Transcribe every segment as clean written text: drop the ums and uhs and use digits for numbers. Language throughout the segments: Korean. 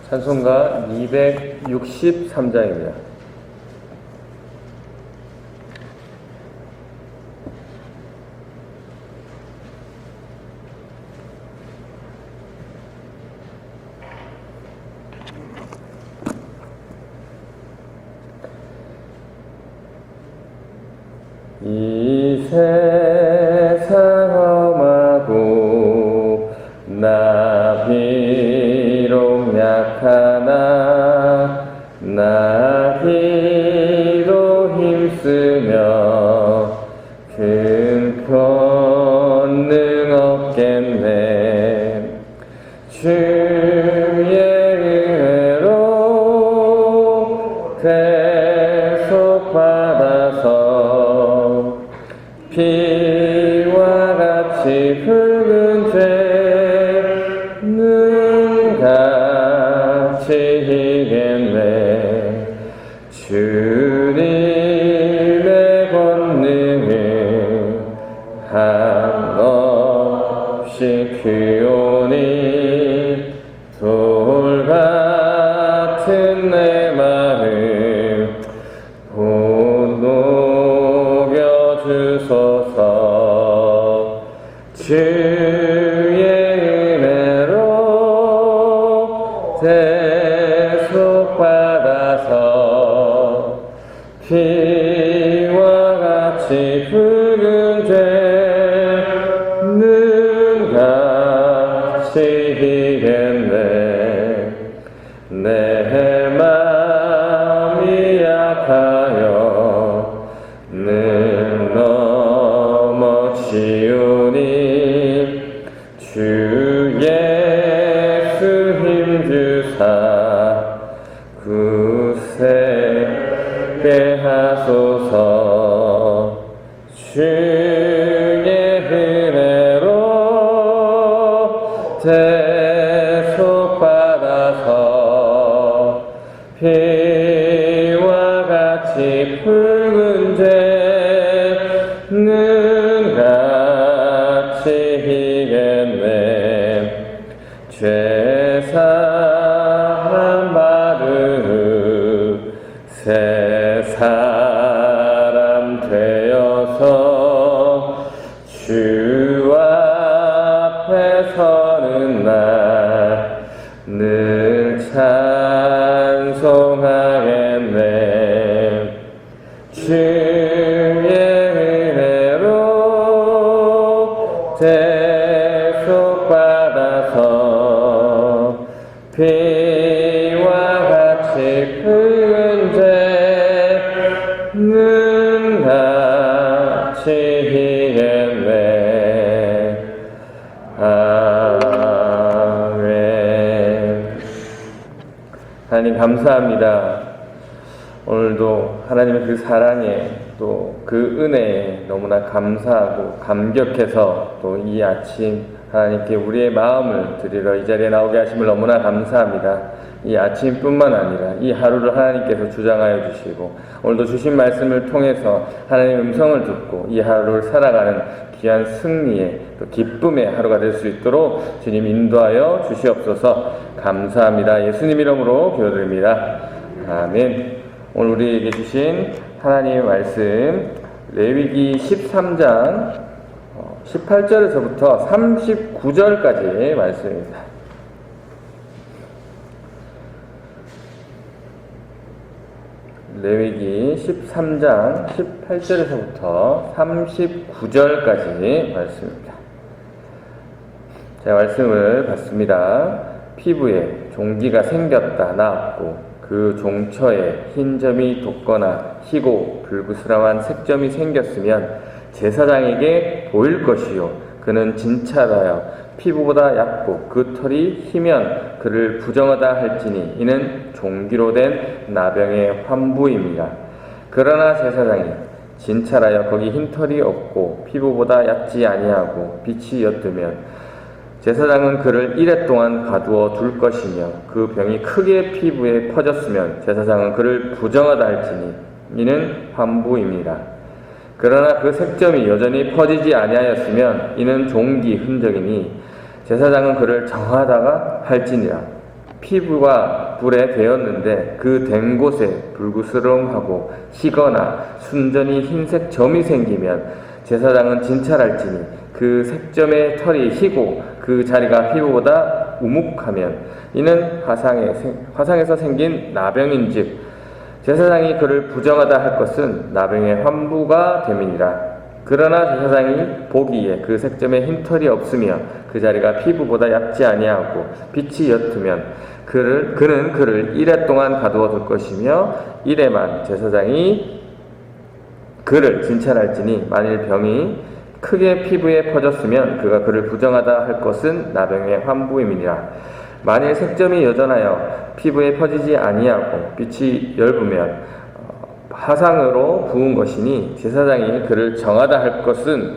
찬송가 263장입니다. 이 세상 험하고 나 비록 약하나 나 비록 힘쓰며 큰 권능 없겠네. 주의 은혜로 대속받아서 피와 같이 붉은 죄는 같이 희겠네. 주님의 권능은 한없이 귀오니 돌 같은 내 마음 곧 녹여주소서. 주의 은혜로 대속받아서 피와 같이 붉은 죄는 같이 희겠네. 내 마음이 약하여 늘 넘어지우니 주 예수 힘주사 굳세게 하소서. 주의 은혜로 대속받아서 피와 같이 붉은 죄는 같이 희겠네. 죄사함 받은 새 사람 되어서 주 앞에 서는 날 늘 찬송하겠네. 주의 은혜로 대속받아서 피와 같이 붉은 죄는 같이 희겠네. 아멘. 하나님 감사합니다. 오늘도 하나님의 그 사랑에 또 그 은혜에 너무나 감사하고 감격해서 또 이 아침 하나님께 우리의 마음을 드리러 이 자리에 나오게 하심을 너무나 감사합니다. 이 아침뿐만 아니라 이 하루를 하나님께서 주장하여 주시고 오늘도 주신 말씀을 통해서 하나님의 음성을 듣고 이 하루를 살아가는 귀한 승리의 또 기쁨의 하루가 될 수 있도록 주님 인도하여 주시옵소서. 감사합니다. 예수님 이름으로 기도드립니다. 아멘. 오늘 우리에게 주신 하나님의 말씀 레위기 13장 18절에서부터 39절까지의 말씀입니다. 레위기 13장 18절에서부터 39절까지 말씀입니다. 제 말씀을 봤습니다. 피부에 종기가 생겼다 나았고 그 종처에 흰 점이 돋거나 희고 불그스름한 색점이 생겼으면 제사장에게 보일 것이요 그는 진찰하여 피부보다 얕고 그 털이 희면 그를 부정하다 할지니 이는 종기로 된 나병의 환부입니다. 그러나 제사장이 진찰하여 거기 흰 털이 없고 피부보다 얕지 아니하고 빛이 옅으면 제사장은 그를 이레 동안 가두어 둘 것이며 그 병이 크게 피부에 퍼졌으면 제사장은 그를 부정하다 할지니 이는 환부입니다. 그러나 그 색점이 여전히 퍼지지 아니하였으면 이는 종기 흔적이니 제사장은 그를 정하다가 할지니라. 피부가 불에 대었는데 그 댄 곳에 불구스러움하고 희거나 순전히 흰색 점이 생기면 제사장은 진찰할지니 그 색점의 털이 희고 그 자리가 피부보다 우묵하면 이는 화상에서 생긴 나병인즉 제사장이 그를 부정하다 할 것은 나병의 환부가 됨이니라. 그러나 제사장이 보기에 그 색점에 흰 털이 없으며 그 자리가 피부보다 얇지 아니하고 빛이 옅으면 그는 그를 이레 동안 가두어 둘 것이며 이레만 제사장이 그를 진찰할지니 만일 병이 크게 피부에 퍼졌으면 그가 그를 부정하다 할 것은 나병의 환부임이니라. 만일 색점이 여전하여 피부에 퍼지지 아니하고 빛이 엷으면 화상으로 부은 것이니 제사장이 그를 정하다 할 것은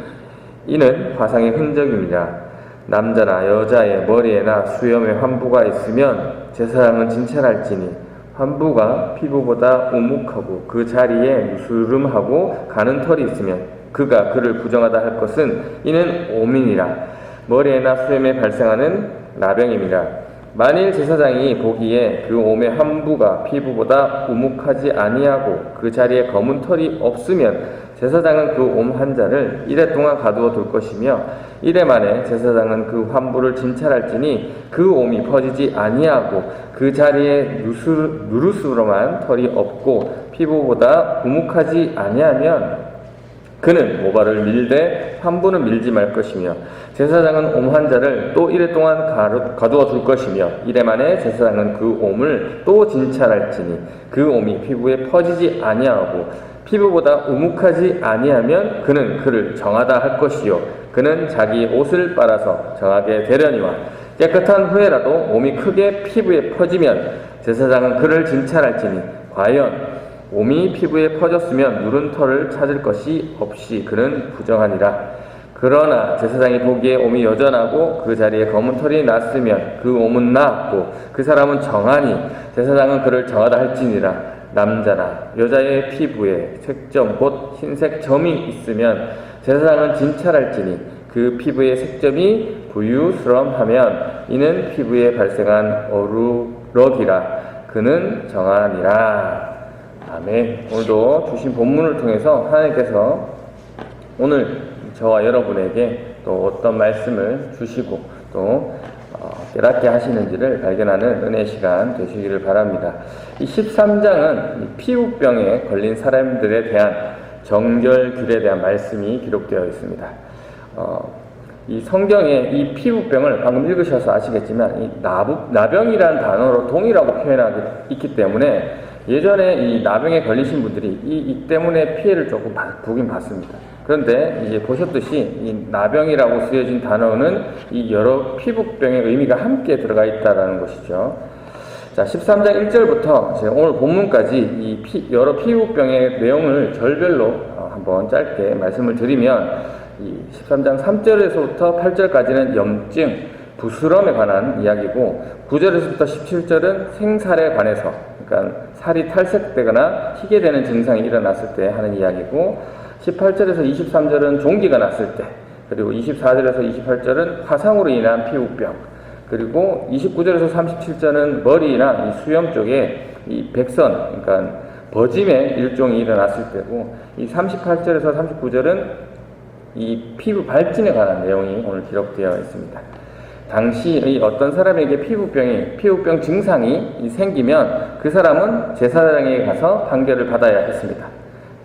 이는 화상의 흔적입니다. 남자나 여자의 머리에나 수염에 환부가 있으면 제사장은 진찰할지니 환부가 피부보다 우묵하고 그 자리에 무스름하고 가는 털이 있으면 그가 그를 부정하다 할 것은 이는 오민이라. 머리에나 수염에 발생하는 나병임이라. 만일 제사장이 보기에 그 옴의 환부가 피부보다 우묵하지 아니하고 그 자리에 검은 털이 없으면 제사장은 그 옴 환자를 이레 동안 가두어 둘 것이며 이레 만에 제사장은 그 환부를 진찰할지니 그 옴이 퍼지지 아니하고 그 자리에 누르스름한 털이 없고 피부보다 우묵하지 아니하면 그는 모발을 밀되 환부는 밀지 말 것이며 제사장은 옴 환자를 또 이레 동안 가두어 둘 것이며 이레 만에 제사장은 그 옴을 또 진찰할지니 그 옴이 피부에 퍼지지 아니하고 피부보다 우묵하지 아니하면 그는 그를 정하다 할 것이요 그는 자기 옷을 빨아서 정하게 되려니와 깨끗한 후에라도 옴이 크게 피부에 퍼지면 제사장은 그를 진찰할지니 과연 옴이 피부에 퍼졌으면 누른 털을 찾을 것이 없이 그는 부정하니라. 그러나 제사장이 보기에 옴이 여전하고 그 자리에 검은 털이 났으면 그 옴은 나았고 그 사람은 정하니 제사장은 그를 정하다 할지니라. 남자나 여자의 피부에 색점 곧 흰색 점이 있으면 제사장은 진찰할지니 그 피부의 색점이 부유스럼하면 이는 피부에 발생한 어루럭이라. 그는 정하니라. 아멘. 오늘도 주신 본문을 통해서 하나님께서 오늘 저와 여러분에게 또 어떤 말씀을 주시고 또 깨닫게 하시는지를 발견하는 은혜의 시간 되시기를 바랍니다. 이 13장은 피부병에 걸린 사람들에 대한 정결귤에 대한 말씀이 기록되어 있습니다. 이 성경에 이 피부병을 방금 읽으셔서 아시겠지만 이 나병이라는 단어로 동일하고 표현하고 있기 때문에 예전에 이 나병에 걸리신 분들이 이 때문에 피해를 조금 보긴 봤습니다. 그런데 이제 보셨듯이 이 나병이라고 쓰여진 단어는 이 여러 피부병의 의미가 함께 들어가 있다라는 것이죠. 자, 13장 1절부터 오늘 본문까지 이 여러 피부병의 내용을 절별로 한번 짧게 말씀을 드리면 이 13장 3절에서부터 8절까지는 염증, 부스럼에 관한 이야기고 9절에서부터 17절은 생살에 관해서 그러니까 살이 탈색되거나 희게 되는 증상이 일어났을 때 하는 이야기고 18절에서 23절은 종기가 났을 때 그리고 24절에서 28절은 화상으로 인한 피부병 그리고 29절에서 37절은 머리나 이 수염 쪽에 이 백선 그러니까 버짐의 일종이 일어났을 때고 이 38절에서 39절은 이 피부 발진에 관한 내용이 오늘 기록되어 있습니다. 당시 어떤 사람에게 피부병 증상이 생기면 그 사람은 제사장에게 가서 판결을 받아야 했습니다.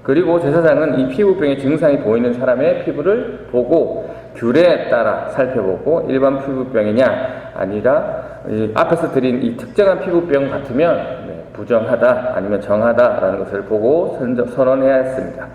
그리고 제사장은 이 피부병의 증상이 보이는 사람의 피부를 보고 귤에 따라 살펴보고 일반 피부병이냐 아니라 앞에서 드린 이 특정한 피부병 같으면 부정하다 아니면 정하다라는 것을 보고 선언해야 했습니다.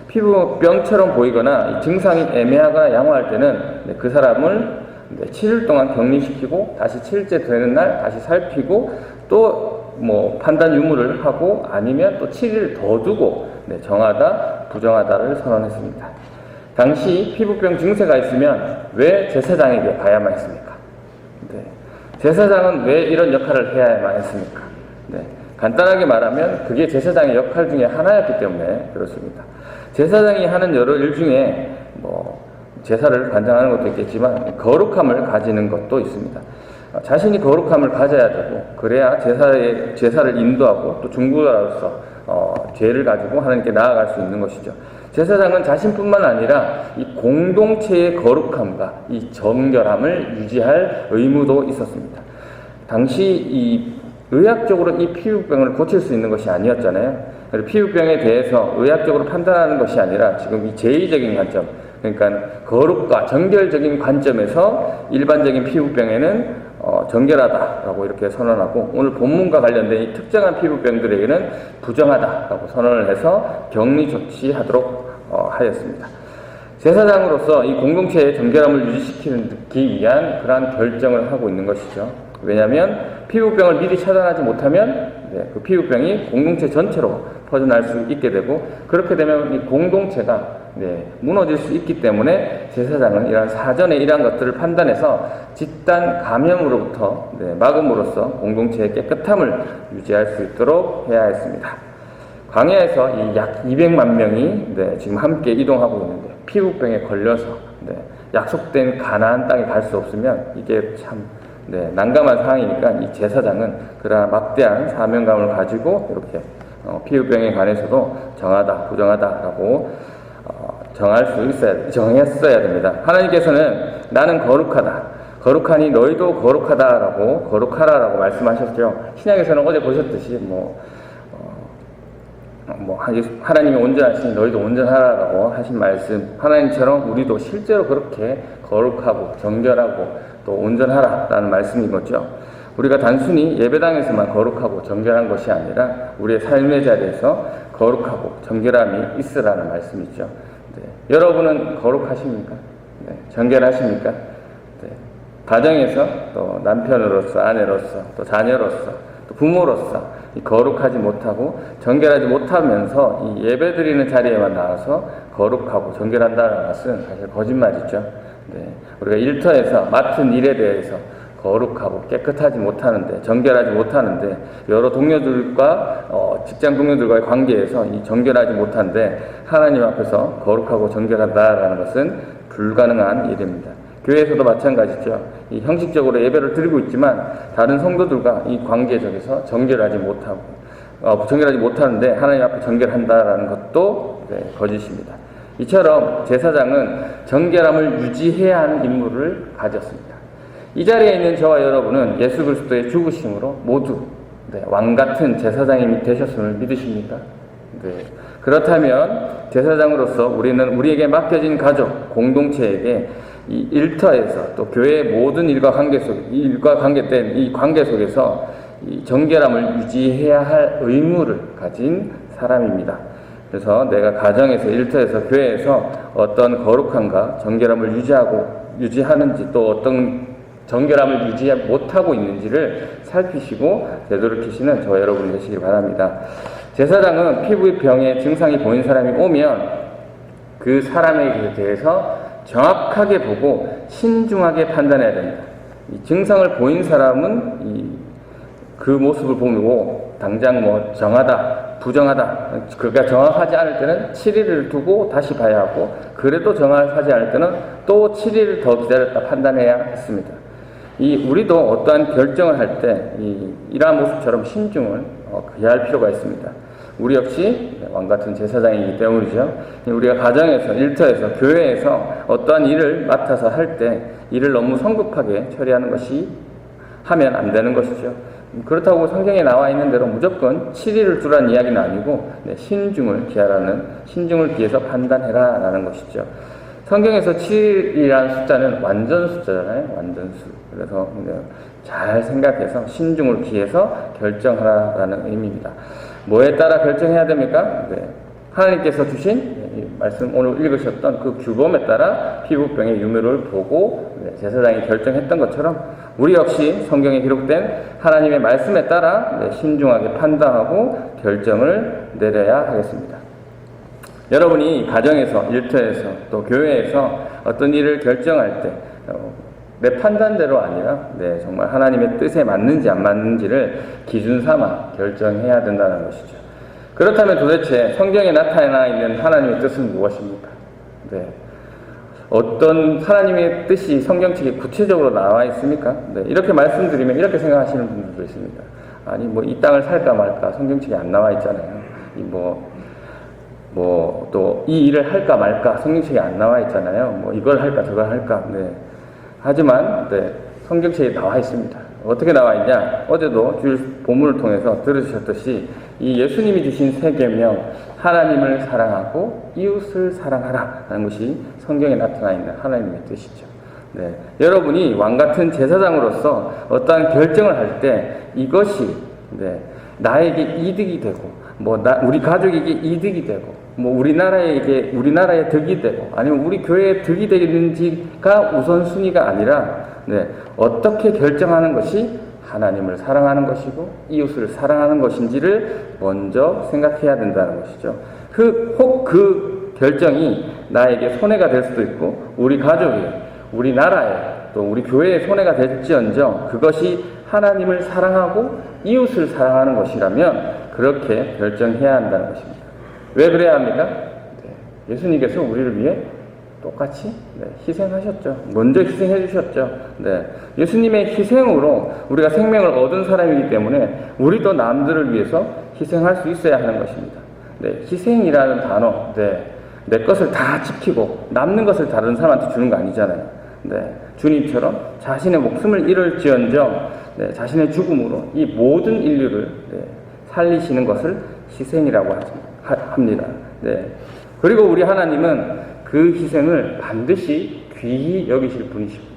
피부병처럼 보이거나 증상이 애매하거나 양호할 때는 그 사람을 7일 동안 격리시키고 다시 7일째 되는 날 다시 살피고 또 판단 유무를 하고 아니면 또 7일 더 두고 정하다 부정하다를 선언했습니다. 당시 피부병 증세가 있으면 왜 제사장에게 가야만 했습니까? 제사장은 왜 이런 역할을 해야만 했습니까? 간단하게 말하면 그게 제사장의 역할 중에 하나였기 때문에 그렇습니다. 제사장이 하는 여러 일 중에 제사를 관장하는 것도 있겠지만 거룩함을 가지는 것도 있습니다. 자신이 거룩함을 가져야 되고, 그래야 제사를 인도하고 또 중보자로서 죄를 가지고 하나님께 나아갈 수 있는 것이죠. 제사장은 자신뿐만 아니라 이 공동체의 거룩함과 이 정결함을 유지할 의무도 있었습니다. 당시 이 의학적으로 이 피부병을 고칠 수 있는 것이 아니었잖아요. 그리고 피부병에 대해서 의학적으로 판단하는 것이 아니라 지금 이 제의적인 관점, 그러니까 거룩과 정결적인 관점에서 일반적인 피부병에는 정결하다라고 이렇게 선언하고, 오늘 본문과 관련된 이 특정한 피부병들에게는 부정하다라고 선언을 해서 격리 조치하도록 하였습니다. 제사장으로서 이 공동체의 정결함을 유지시키기 위한 그러한 결정을 하고 있는 것이죠. 왜냐하면 피부병을 미리 차단하지 못하면 그 피부병이 공동체 전체로 퍼져날 수 있게 되고, 그렇게 되면 이 공동체가 무너질 수 있기 때문에 제사장은 이러한 사전에 이러한 것들을 판단해서 집단 감염으로부터 막음으로써 공동체의 깨끗함을 유지할 수 있도록 해야 했습니다. 광야에서 이 약 200만 명이 지금 함께 이동하고 있는데, 피부병에 걸려서 약속된 가나안 땅에 갈 수 없으면 이게 참 난감한 상황이니까 이 제사장은 그러한 막대한 사명감을 가지고 이렇게 피부병에 관해서도 정하다, 부정하다라고 정했어야 됩니다. 하나님께서는 나는 거룩하다, 거룩하니 너희도 거룩하다라고 거룩하라라고 말씀하셨죠. 신약에서는 어제 보셨듯이 하나님이 온전하시니 너희도 온전하라고 하신 말씀, 하나님처럼 우리도 실제로 그렇게 거룩하고 정결하고 또 온전하라라는 말씀인 거죠. 우리가 단순히 예배당에서만 거룩하고 정결한 것이 아니라 우리의 삶의 자리에서 거룩하고 정결함이 있으라는 말씀이죠. 여러분은 거룩하십니까? 정결하십니까? 가정에서 또 남편으로서, 아내로서, 또 자녀로서, 또 부모로서 거룩하지 못하고 정결하지 못하면서 이 예배드리는 자리에만 나와서 거룩하고 정결한다는 것은 사실 거짓말이죠. 우리가 일터에서 맡은 일에 대해서 거룩하고 깨끗하지 못하는데, 정결하지 못하는데, 여러 동료들과 직장 동료들과의 관계에서 이 정결하지 못한데 하나님 앞에서 거룩하고 정결하다라는 것은 불가능한 일입니다. 교회에서도 마찬가지죠. 이 형식적으로 예배를 드리고 있지만 다른 성도들과 이 관계 속에서 정결하지 못하는데 하나님 앞에 정결한다라는 것도 거짓입니다. 이처럼 제사장은 정결함을 유지해야 하는 임무를 가졌습니다. 이 자리에 있는 저와 여러분은 예수 그리스도의 죽으심으로 모두 왕같은 제사장이 되셨음을 믿으십니까? 그렇다면 제사장으로서 우리는 우리에게 맡겨진 가족, 공동체에게 이 일터에서 또 교회의 모든 일과 관계된 이 관계 속에서 이 정결함을 유지해야 할 의무를 가진 사람입니다. 그래서 내가 가정에서, 일터에서, 교회에서 어떤 거룩함과 정결함을 유지하는지, 또 어떤 정결함을 유지 못하고 있는지를 살피시고 되돌이키시는 저와 여러분 되시기 바랍니다. 제사장은 피부병의 증상이 보인 사람이 오면 그 사람에 대해서 정확하게 보고 신중하게 판단해야 됩니다. 이 증상을 보인 사람은 그 모습을 보고 당장 정하다, 부정하다, 그가 정확하지 않을 때는 7일을 두고 다시 봐야 하고, 그래도 정확하지 않을 때는 또 7일을 더 기다렸다 판단해야 했습니다. 우리도 어떠한 결정을 할 때 이러한 모습처럼 신중을 기할 필요가 있습니다. 우리 역시 왕같은 제사장이기 때문이죠. 우리가 가정에서, 일터에서, 교회에서 어떠한 일을 맡아서 할 때 일을 너무 성급하게 하면 안 되는 것이죠. 그렇다고 성경에 나와 있는 대로 무조건 7일을 두라는 이야기는 아니고 신중을 기해서 판단해라 라는 것이죠. 성경에서 7이라는 숫자는 완전 숫자잖아요. 완전수. 그래서 잘 생각해서 신중을 기해서 결정하라라는 의미입니다. 뭐에 따라 결정해야 됩니까? 하나님께서 주신 말씀, 오늘 읽으셨던 그 규범에 따라 피부병의 유무를 보고 제사장이 결정했던 것처럼 우리 역시 성경에 기록된 하나님의 말씀에 따라 신중하게 판단하고 결정을 내려야 하겠습니다. 여러분이 가정에서, 일터에서, 또 교회에서 어떤 일을 결정할 때 내 판단대로 아니라 정말 하나님의 뜻에 맞는지 안 맞는지를 기준 삼아 결정해야 된다는 것이죠. 그렇다면 도대체 성경에 나타나 있는 하나님의 뜻은 무엇입니까? 어떤 하나님의 뜻이 성경책에 구체적으로 나와 있습니까? 네, 이렇게 말씀드리면 이렇게 생각하시는 분들도 있습니다. 아니 뭐 이 땅을 살까 말까 성경책에 안 나와 있잖아요. 또 이 일을 할까 말까 성경책에 안 나와 있잖아요. 뭐 이걸 할까 저걸 할까. 네. 하지만 네, 성경책에 나와 있습니다. 어떻게 나와 있냐? 어제도 주일 본문을 통해서 들으셨듯이 이 예수님이 주신 세 계명, 하나님을 사랑하고 이웃을 사랑하라 하는 것이 성경에 나타나 있는 하나님의 뜻이죠. 네, 여러분이 왕 같은 제사장으로서 어떠한 결정을 할 때 이것이 네, 나에게 이득이 되고 우리 가족에게 이득이 되고 우리나라의 득이 되고 아니면 우리 교회에 득이 되는지가 우선순위가 아니라 네, 어떻게 결정하는 것이 하나님을 사랑하는 것이고 이웃을 사랑하는 것인지를 먼저 생각해야 된다는 것이죠. 혹 그 결정이 나에게 손해가 될 수도 있고 우리 가족에, 우리 나라에 또 우리 교회에 손해가 될지언정 그것이 하나님을 사랑하고 이웃을 사랑하는 것이라면 그렇게 결정해야 한다는 것입니다. 왜 그래야 합니까? 네, 예수님께서 우리를 위해 똑같이 희생하셨죠. 먼저 희생해 주셨죠. 네, 예수님의 희생으로 우리가 생명을 얻은 사람이기 때문에 우리도 남들을 위해서 희생할 수 있어야 하는 것입니다. 네, 희생이라는 단어, 내 것을 다 지키고 남는 것을 다른 사람한테 주는 거 아니잖아요. 네, 주님처럼 자신의 목숨을 잃을지언정 자신의 죽음으로 이 모든 인류를 살리시는 것을 희생이라고 합니다. 네. 그리고 우리 하나님은 그 희생을 반드시 귀히 여기실 분이십니다.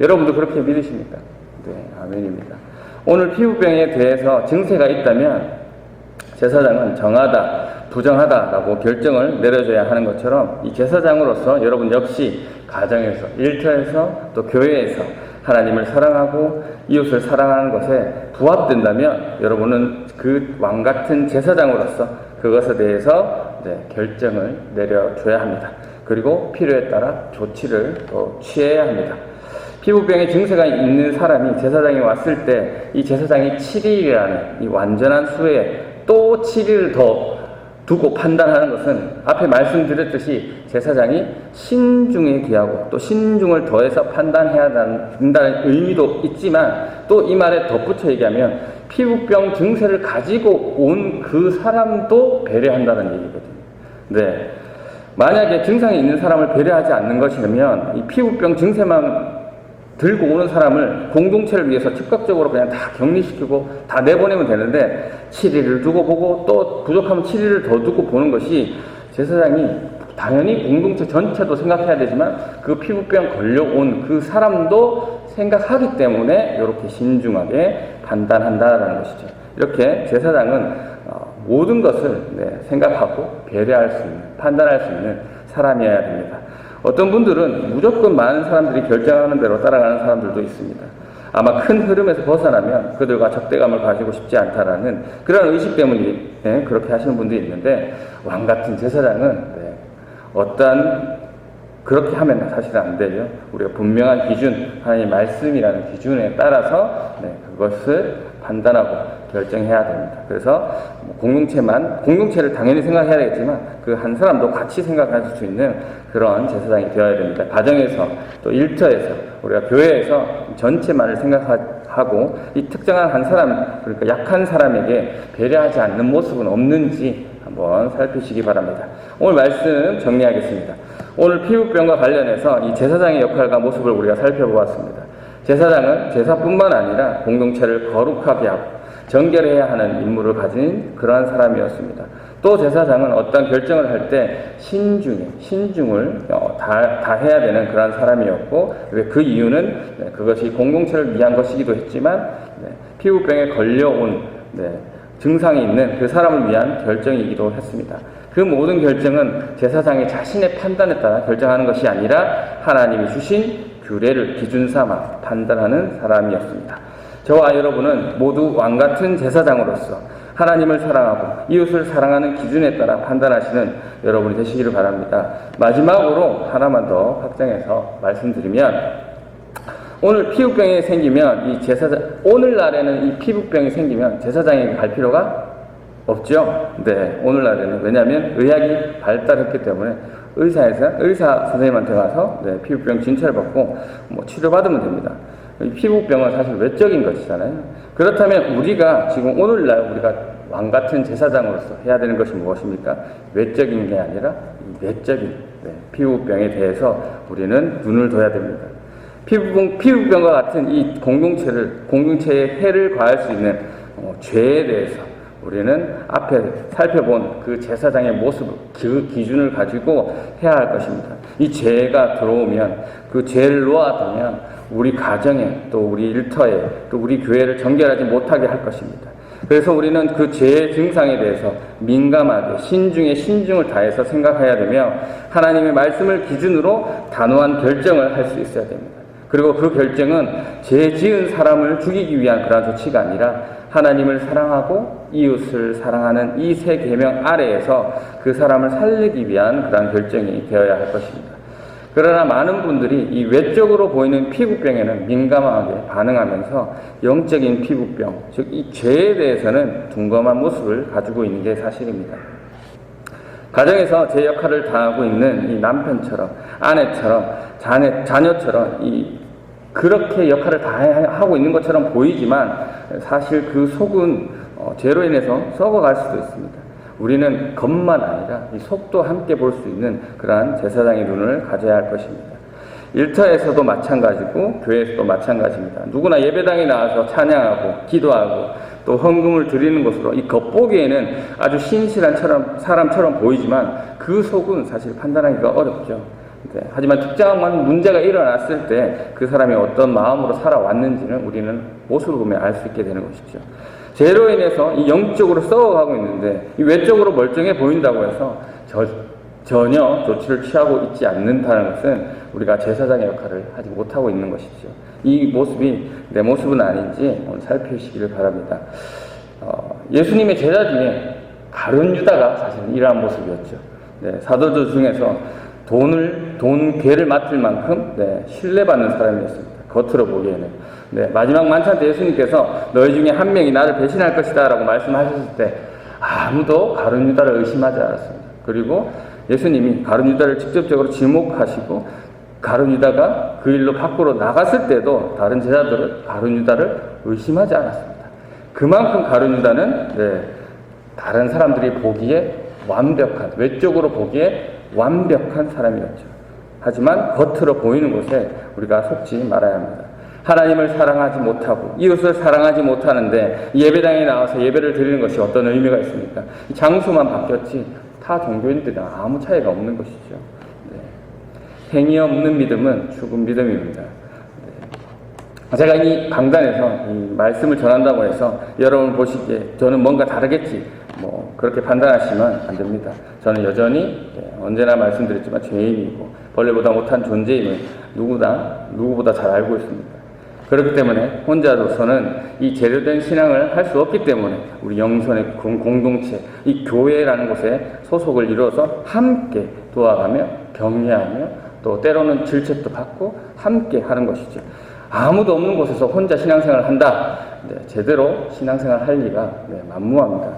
여러분도 그렇게 믿으십니까? 네, 아멘입니다. 오늘 피부병에 대해서 증세가 있다면 제사장은 정하다, 부정하다라고 결정을 내려줘야 하는 것처럼 이 제사장으로서 여러분 역시 가정에서, 일터에서, 또 교회에서 하나님을 사랑하고 이웃을 사랑하는 것에 부합된다면 여러분은 그 왕같은 제사장으로서 그것에 대해서 결정을 내려줘야 합니다. 그리고 필요에 따라 조치를 또 취해야 합니다. 피부병의 증세가 있는 사람이 제사장에 왔을 때 이 제사장이 7일이라는 이 완전한 수에 또 7일을 더 두고 판단하는 것은 앞에 말씀드렸듯이 제사장이 신중에 귀하고 또 신중을 더해서 판단해야 된다는 의미도 있지만 또 이 말에 덧붙여 얘기하면 피부병 증세를 가지고 온 그 사람도 배려한다는 얘기거든요. 네. 만약에 증상이 있는 사람을 배려하지 않는 것이라면 이 피부병 증세만 들고 오는 사람을 공동체를 위해서 즉각적으로 그냥 다 격리시키고 다 내보내면 되는데 7일을 두고 보고 또 부족하면 7일을 더 두고 보는 것이 제사장이 당연히 공동체 전체도 생각해야 되지만 그 피부병 걸려온 그 사람도 생각하기 때문에 이렇게 신중하게 판단한다라는 것이죠. 이렇게 제사장은 모든 것을 생각하고 배려할 수 있는, 판단할 수 있는 사람이어야 됩니다. 어떤 분들은 무조건 많은 사람들이 결정하는 대로 따라가는 사람들도 있습니다. 아마 큰 흐름에서 벗어나면 그들과 적대감을 가지고 싶지 않다라는 그런 의식 때문에 그렇게 하시는 분들이 있는데 왕같은 제사장은 그렇게 하면 사실은 안 되죠. 우리가 분명한 기준, 하나님의 말씀이라는 기준에 따라서 그것을 판단하고 결정해야 됩니다. 그래서 공동체를 당연히 생각해야 되겠지만 그 한 사람도 같이 생각할 수 있는 그런 제사장이 되어야 됩니다. 가정에서 또 일터에서 우리가 교회에서 전체만을 생각하고 이 특정한 한 사람, 그러니까 약한 사람에게 배려하지 않는 모습은 없는지 한번 살피시기 바랍니다. 오늘 말씀 정리하겠습니다. 오늘 피부병과 관련해서 이 제사장의 역할과 모습을 우리가 살펴보았습니다. 제사장은 제사뿐만 아니라 공동체를 거룩하게 하고 정결해야 하는 임무를 가진 그러한 사람이었습니다. 또 제사장은 어떤 결정을 할 때 신중을 다 해야 되는 그러한 사람이었고 그 이유는 그것이 공동체를 위한 것이기도 했지만 피부병에 걸려온 증상이 있는 그 사람을 위한 결정이기도 했습니다. 그 모든 결정은 제사장이 자신의 판단에 따라 결정하는 것이 아니라 하나님이 주신 규례를 기준 삼아 판단하는 사람이었습니다. 저와 여러분은 모두 왕같은 제사장으로서 하나님을 사랑하고 이웃을 사랑하는 기준에 따라 판단하시는 여러분이 되시기를 바랍니다. 마지막으로 하나만 더 확장해서 말씀드리면 오늘 피부병이 생기면 오늘날에는 이 피부병이 생기면 제사장에게 갈 필요가 없죠. 네, 오늘날에는 왜냐하면 의학이 발달했기 때문에 의사 선생님한테 가서 피부병 진찰을 받고 뭐 치료받으면 됩니다. 피부병은 사실 외적인 것이잖아요. 그렇다면 우리가 지금 오늘날 우리가 왕 같은 제사장으로서 해야 되는 것이 무엇입니까? 외적인 게 아니라 내적인 피부병에 대해서 우리는 눈을 둬야 됩니다. 피부병과 같은 이 공동체의 해를 가할 수 있는 죄에 대해서 우리는 앞에 살펴본 그 제사장의 모습, 그 기준을 가지고 해야 할 것입니다. 이 죄가 들어오면 그 죄를 놓아두면 우리 가정에 또 우리 일터에 또 우리 교회를 정결하지 못하게 할 것입니다. 그래서 우리는 그 죄의 증상에 대해서 민감하게 신중을 다해서 생각해야 되며 하나님의 말씀을 기준으로 단호한 결정을 할 수 있어야 됩니다. 그리고 그 결정은 죄 지은 사람을 죽이기 위한 그러한 조치가 아니라 하나님을 사랑하고 이웃을 사랑하는 이 세 계명 아래에서 그 사람을 살리기 위한 그러한 결정이 되어야 할 것입니다. 그러나 많은 분들이 이 외적으로 보이는 피부병에는 민감하게 반응하면서 영적인 피부병, 즉 이 죄에 대해서는 둔감한 모습을 가지고 있는 게 사실입니다. 가정에서 제 역할을 다하고 있는 이 남편처럼, 아내처럼, 자녀처럼 그렇게 역할을 다하고 있는 것처럼 보이지만 사실 그 속은 죄로 인해서 썩어갈 수도 있습니다. 우리는 겉만 아니라 이 속도 함께 볼 수 있는 그러한 제사장의 눈을 가져야 할 것입니다. 일터에서도 마찬가지고 교회에서도 마찬가지입니다. 누구나 예배당에 나와서 찬양하고 기도하고 또 헌금을 드리는 것으로 이 겉보기에는 아주 신실한 사람처럼 보이지만 그 속은 사실 판단하기가 어렵죠. 하지만 특정한 문제가 일어났을 때 그 사람이 어떤 마음으로 살아왔는지는 우리는 모습을 보면 알 수 있게 되는 것이죠. 죄로 인해서 이 영적으로 썩어가고 있는데 이 외적으로 멀쩡해 보인다고 해서 전혀 조치를 취하고 있지 않는다는 것은 우리가 제사장의 역할을 하지 못하고 있는 것이죠. 이 모습이 내 모습은 아닌지 오늘 살피시기를 바랍니다. 예수님의 제자 중에 가룟 유다가 사실 이러한 모습이었죠. 사도들 중에서 괴를 맡을 만큼 신뢰받는 사람이었습니다. 겉으로 보기에는. 마지막 만찬 때 예수님께서 너희 중에 한 명이 나를 배신할 것이다 라고 말씀하셨을 때 아무도 가룟 유다를 의심하지 않았습니다. 그리고 예수님이 가룟 유다를 직접적으로 지목하시고 가룟 유다가 그 일로 밖으로 나갔을 때도 다른 제자들은 가룟 유다를 의심하지 않았습니다. 그만큼 가룟 유다는 다른 사람들이 보기에 완벽한, 외적으로 보기에 완벽한 사람이었죠. 하지만 겉으로 보이는 곳에 우리가 속지 말아야 합니다. 하나님을 사랑하지 못하고 이웃을 사랑하지 못하는데 예배당에 나와서 예배를 드리는 것이 어떤 의미가 있습니까? 장소만 바뀌었지 타 종교인들이랑 아무 차이가 없는 것이죠. 행위 없는 믿음은 죽은 믿음입니다. 제가 이 강단에서 이 말씀을 전한다고 해서 여러분 보시기에 저는 뭔가 다르겠지 그렇게 판단하시면 안 됩니다. 저는 여전히 언제나 말씀드렸지만 죄인이고 벌레보다 못한 존재임을 누구보다 잘 알고 있습니다. 그렇기 때문에 혼자로서는 이 제대로된 신앙을 할 수 없기 때문에 우리 영선의 공동체, 이 교회라는 곳에 소속을 이루어서 함께 도와가며 격려하며 또 때로는 질책도 받고 함께 하는 것이죠. 아무도 없는 곳에서 혼자 신앙생활을 한다. 제대로 신앙생활을 할 리가 만무합니다.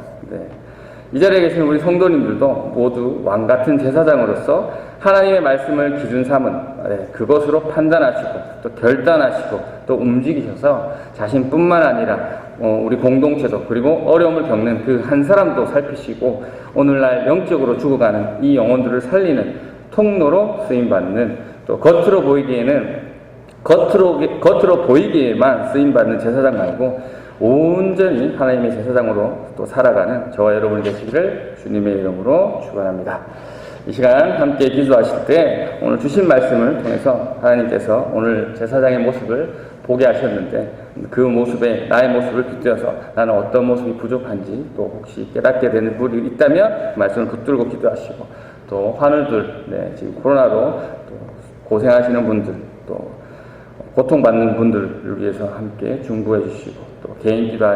이 자리에 계신 우리 성도님들도 모두 왕같은 제사장으로서 하나님의 말씀을 기준 삼은 그것으로 판단하시고 또 결단하시고 또 움직이셔서 자신뿐만 아니라 우리 공동체도 그리고 어려움을 겪는 그 한 사람도 살피시고 오늘날 영적으로 죽어가는 이 영혼들을 살리는 통로로 쓰임받는 또 겉으로 보이기에만 쓰임받는 제사장 말고 온전히 하나님의 제사장으로 또 살아가는 저와 여러분이 되시기를 주님의 이름으로 축원합니다. 이 시간 함께 기도하실 때 오늘 주신 말씀을 통해서 하나님께서 오늘 제사장의 모습을 보게 하셨는데 그 모습에 나의 모습을 빗대어서 나는 어떤 모습이 부족한지 또 혹시 깨닫게 되는 분이 있다면 말씀을 붙들고 기도하시고 또 환우들 지금 코로나로 또 고생하시는 분들 또 고통받는 분들을 위해서 함께 중보해 주시고 또 개인 기도